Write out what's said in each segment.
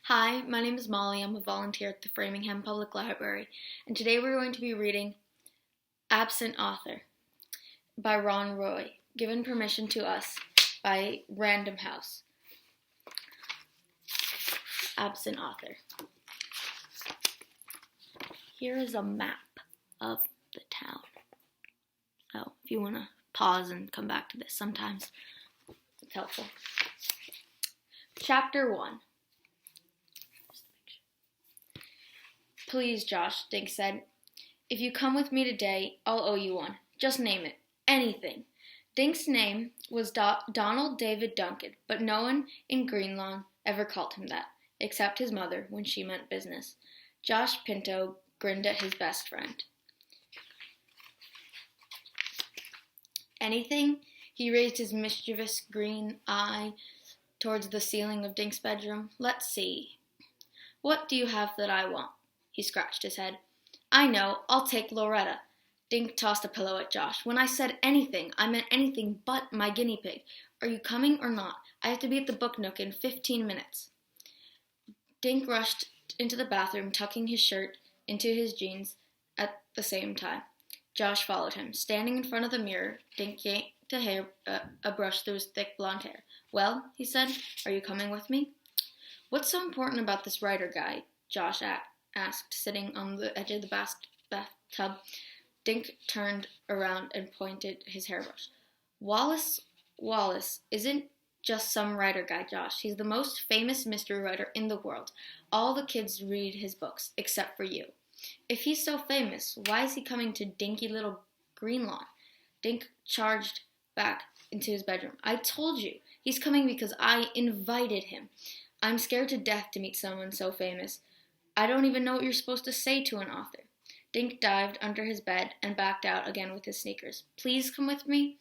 Hi, my name is Molly. I'm a volunteer at the Framingham Public Library, and today we're going to be reading Absent Author by Ron Roy, given permission to us by Random House. Absent Author. Here is a map of the town. So if you want to pause and come back to this sometimes, it's helpful. Chapter 1. Please, Josh, Dink said. If you come with me today, I'll owe you one. Just name it. Anything. Dink's name was Donald David Duncan, but no one in Greenlawn ever called him that, except his mother when she meant business. Josh Pinto grinned at his best friend. Anything? He raised his mischievous green eye towards the ceiling of Dink's bedroom. Let's see. What do you have that I want? He scratched his head. I know. I'll take Loretta. Dink tossed a pillow at Josh. When I said anything, I meant anything but my guinea pig. Are you coming or not? I have to be at the book nook in 15 minutes. Dink rushed into the bathroom, tucking his shirt into his jeans at the same time. Josh followed him. Standing in front of the mirror, Dink yanked a brush through his thick blonde hair. Well, he said, are you coming with me? What's so important about this writer guy? Josh asked, sitting on the edge of the bathtub. Dink turned around and pointed his hairbrush. Wallace Wallace isn't just some writer guy, Josh. He's the most famous mystery writer in the world. All the kids read his books, except for you. If he's so famous, why is he coming to dinky little Greenlawn? Dink charged back into his bedroom. I told you, he's coming because I invited him. I'm scared to death to meet someone so famous. I don't even know what you're supposed to say to an author. Dink dived under his bed and backed out again with his sneakers. Please come with me?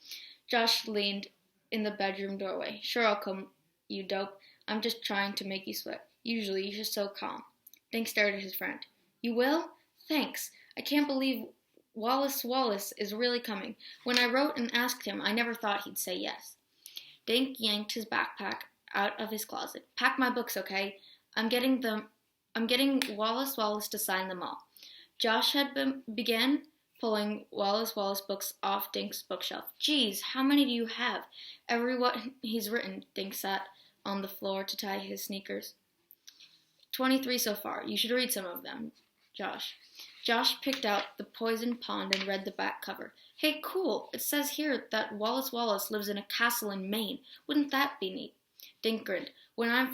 Josh leaned in the bedroom doorway. Sure, I'll come, you dope. I'm just trying to make you sweat. Usually, you're so calm. Dink stared at his friend. You will? Thanks. I can't believe Wallace Wallace is really coming. When I wrote and asked him, I never thought he'd say yes. Dink yanked his backpack out of his closet. Pack my books, okay? I'm getting Wallace Wallace to sign them all. Josh had began pulling Wallace Wallace books off Dink's bookshelf. Geez, how many do you have? Every one he's written. Dink sat on the floor to tie his sneakers. 23 so far. You should read some of them, Josh. Josh picked out The Poisoned Pond and read the back cover. Hey, cool. It says here that Wallace Wallace lives in a castle in Maine. Wouldn't that be neat? Dink grinned. When I'm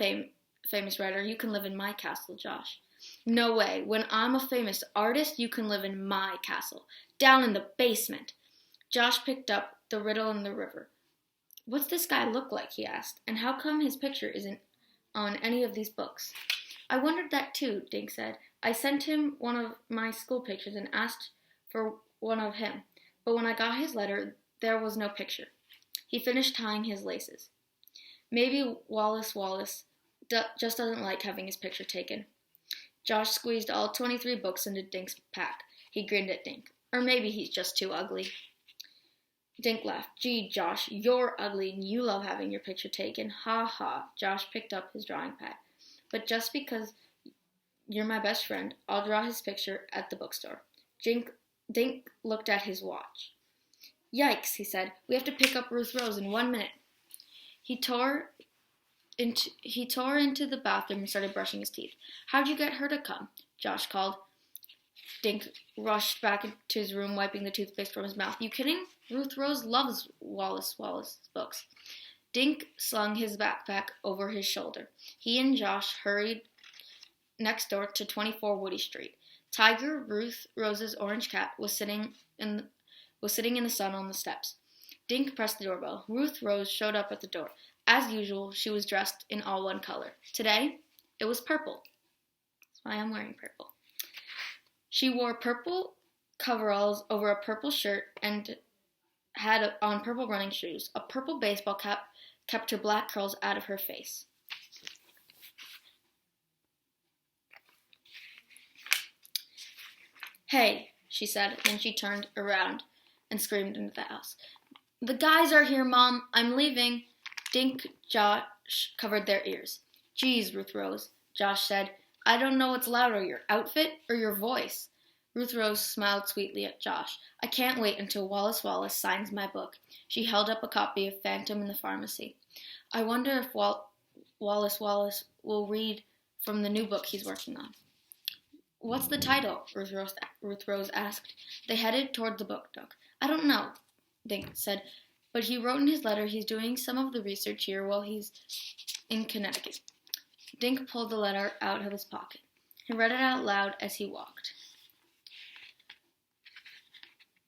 famous writer, you can live in my castle, Josh. No way. When I'm a famous artist, you can live in my castle. Down in the basement. Josh picked up The Riddle in the River. What's this guy look like, he asked, and how come his picture isn't on any of these books? I wondered that too, Dink said. I sent him one of my school pictures and asked for one of him, but when I got his letter, there was no picture. He finished tying his laces. Maybe Wallace Wallace just doesn't like having his picture taken. Josh squeezed all 23 books into Dink's pack. He grinned at Dink. Or maybe he's just too ugly. Dink laughed. Gee, Josh, you're ugly and you love having your picture taken. Ha ha. Josh picked up his drawing pad. But just because you're my best friend, I'll draw his picture at the bookstore. Dink looked at his watch. Yikes, he said. We have to pick up Ruth Rose in 1 minute. He tore into the bathroom and started brushing his teeth. How'd you get her to come? Josh called. Dink rushed back into his room, wiping the toothpaste from his mouth. You kidding? Ruth Rose loves Wallace Wallace's books. Dink slung his backpack over his shoulder. He and Josh hurried next door to 24 Woody Street. Tiger, Ruth Rose's orange cat, was sitting in the sun on the steps. Dink pressed the doorbell. Ruth Rose showed up at the door. As usual, she was dressed in all one color. Today, it was purple. That's why I'm wearing purple. She wore purple coveralls over a purple shirt and had on purple running shoes. A purple baseball cap kept her black curls out of her face. Hey, she said, then she turned around and screamed into the house. The guys are here, Mom. I'm leaving. Dink, Josh covered their ears. Geez, Ruth Rose. Josh said. I don't know what's louder, your outfit or your voice. Ruth Rose smiled sweetly at Josh. I can't wait until Wallace Wallace signs my book. She held up a copy of Phantom in the Pharmacy. I wonder if Wallace Wallace will read from the new book he's working on. What's the title? Ruth Rose asked. They headed toward the book nook. I don't know, Dink said, but he wrote in his letter he's doing some of the research here while he's in Connecticut. Dink pulled the letter out of his pocket. He read it out loud as he walked.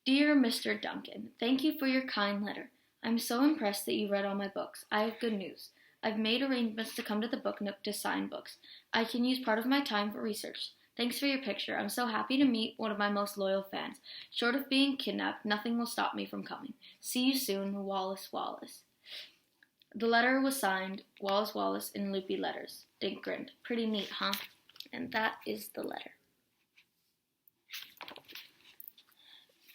Dear Mr. Duncan, thank you for your kind letter. I'm so impressed that you read all my books. I have good news. I've made arrangements to come to the book nook to sign books. I can use part of my time for research. Thanks for your picture. I'm so happy to meet one of my most loyal fans. Short of being kidnapped, nothing will stop me from coming. See you soon, Wallace Wallace. The letter was signed, Wallace Wallace, in loopy letters. Dink grinned. Pretty neat, huh? And that is the letter.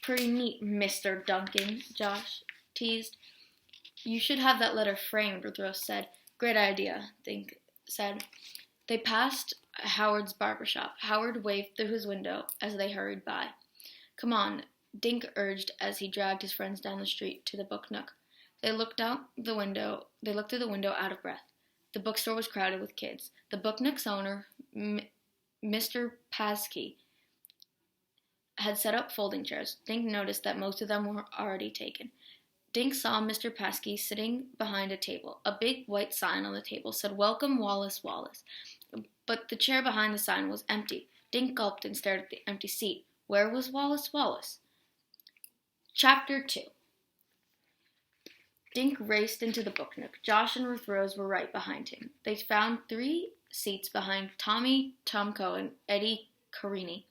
Pretty neat, Mr. Duncan, Josh teased. You should have that letter framed, Ruth Rose said. Great idea, Dink said. They passed Howard's barbershop. Howard waved through his window as they hurried by. Come on, Dink urged as he dragged his friends down the street to the book nook. They looked through the window out of breath. The bookstore was crowded with kids. The book nook's owner, Mr. Paskey, had set up folding chairs. Dink noticed that most of them were already taken. Dink saw Mr. Paskey sitting behind a table. A big white sign on the table said, Welcome, Wallace Wallace. But the chair behind the sign was empty. Dink gulped and stared at the empty seat. Where was Wallace Wallace? Chapter 2. Dink raced into the book nook. Josh and Ruth Rose were right behind him. They found 3 seats behind Tommy, Tomko, and Eddie Carini.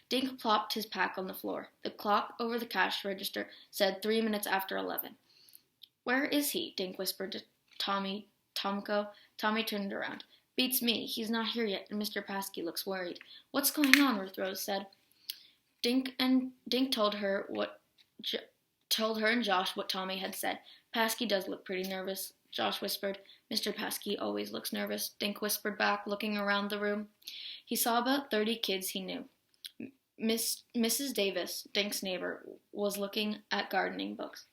Dink plopped his pack on the floor. The clock over the cash register said 3 minutes after 11. Where is he? Dink whispered to Tomko. Tommy turned around. Beats me. He's not here yet, and Mr. Paskey looks worried. What's going on? Ruth Rose said. Dink told her and Josh what Tommy had said. Paskey does look pretty nervous, Josh whispered. Mr. Paskey always looks nervous, Dink whispered back, looking around the room. He saw about 30 kids he knew. Mrs. Davis, Dink's neighbor, was looking at gardening books.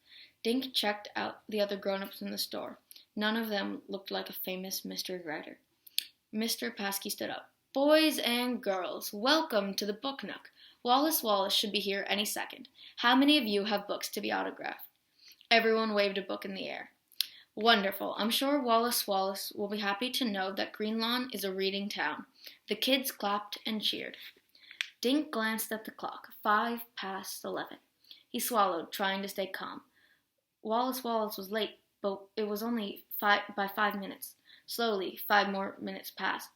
Dink checked out the other grown-ups in the store. None of them looked like a famous mystery writer. Mr. Paskey stood up. Boys and girls, welcome to the book nook. Wallace Wallace should be here any second. How many of you have books to be autographed? Everyone waved a book in the air. Wonderful. I'm sure Wallace Wallace will be happy to know that Greenlawn is a reading town. The kids clapped and cheered. Dink glanced at the clock. 11:05. He swallowed, trying to stay calm. Wallace Wallace was late, but it was only by 5 minutes. Slowly, 5 more minutes passed.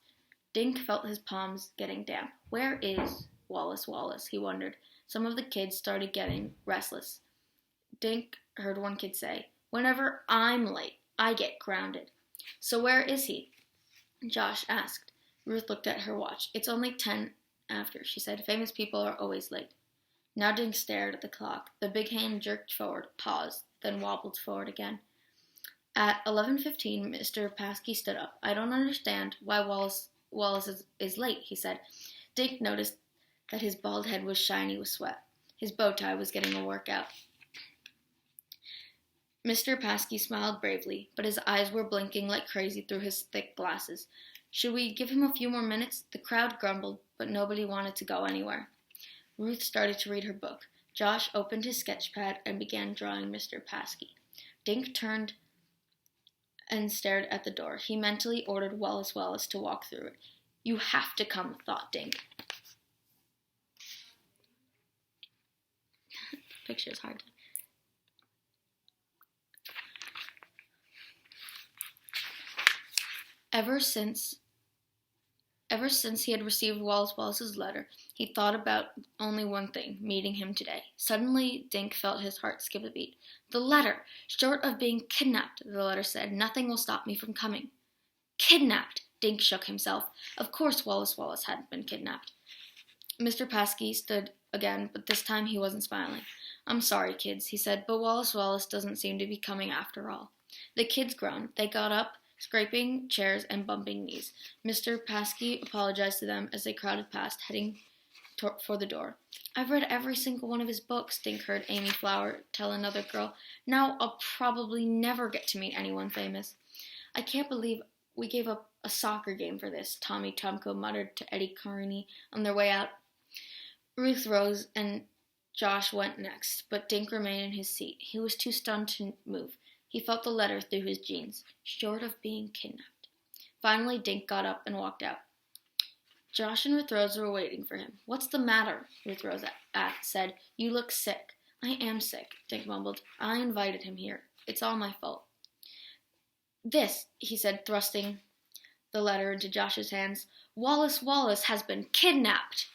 Dink felt his palms getting damp. Where is Wallace Wallace? He wondered. Some of the kids started getting restless. Dink heard one kid say, Whenever I'm late, I get grounded. So where is he? Josh asked. Ruth looked at her watch. It's only 10 after, she said. Famous people are always late. Now Dink stared at the clock. The big hand jerked forward, paused, then wobbled forward again. At 11:15, Mr. Paskey stood up. I don't understand why Wallace is late, he said. Dink noticed that his bald head was shiny with sweat. His bow tie was getting a workout. Mr. Paskey smiled bravely, but his eyes were blinking like crazy through his thick glasses. Should we give him a few more minutes? The crowd grumbled, but nobody wanted to go anywhere. Ruth started to read her book. Josh opened his sketch pad and began drawing Mr. Paskey. Dink turned and stared at the door. He mentally ordered Wallace Wallace to walk through it. You have to come, thought Dink. Picture is hard to... Ever since he had received Wallace Wallace's letter, he thought about only one thing, meeting him today. Suddenly, Dink felt his heart skip a beat. The letter! Short of being kidnapped, the letter said, nothing will stop me from coming. Kidnapped! Dink shook himself. Of course Wallace Wallace hadn't been kidnapped. Mr. Paskey stood again, but this time he wasn't smiling. I'm sorry, kids, he said, but Wallace Wallace doesn't seem to be coming after all. The kids groaned. They got up, scraping chairs and bumping knees. Mr. Paskey apologized to them as they crowded past, heading for the door. "I've read every single one of his books," Dink heard Amy Flower tell another girl. "Now I'll probably never get to meet anyone famous." "I can't believe we gave up a soccer game for this," Tommy Tomko muttered to Eddie Carney on their way out. Ruth Rose and Josh went next, but Dink remained in his seat. He was too stunned to move. He felt the letter through his jeans, short of being kidnapped. Finally, Dink got up and walked out. Josh and Ruth Rose were waiting for him. "What's the matter?" Ruth Rose said. "You look sick." "I am sick," Dink mumbled. "I invited him here. It's all my fault." "This," he said, thrusting the letter into Josh's hands. "Wallace Wallace has been kidnapped."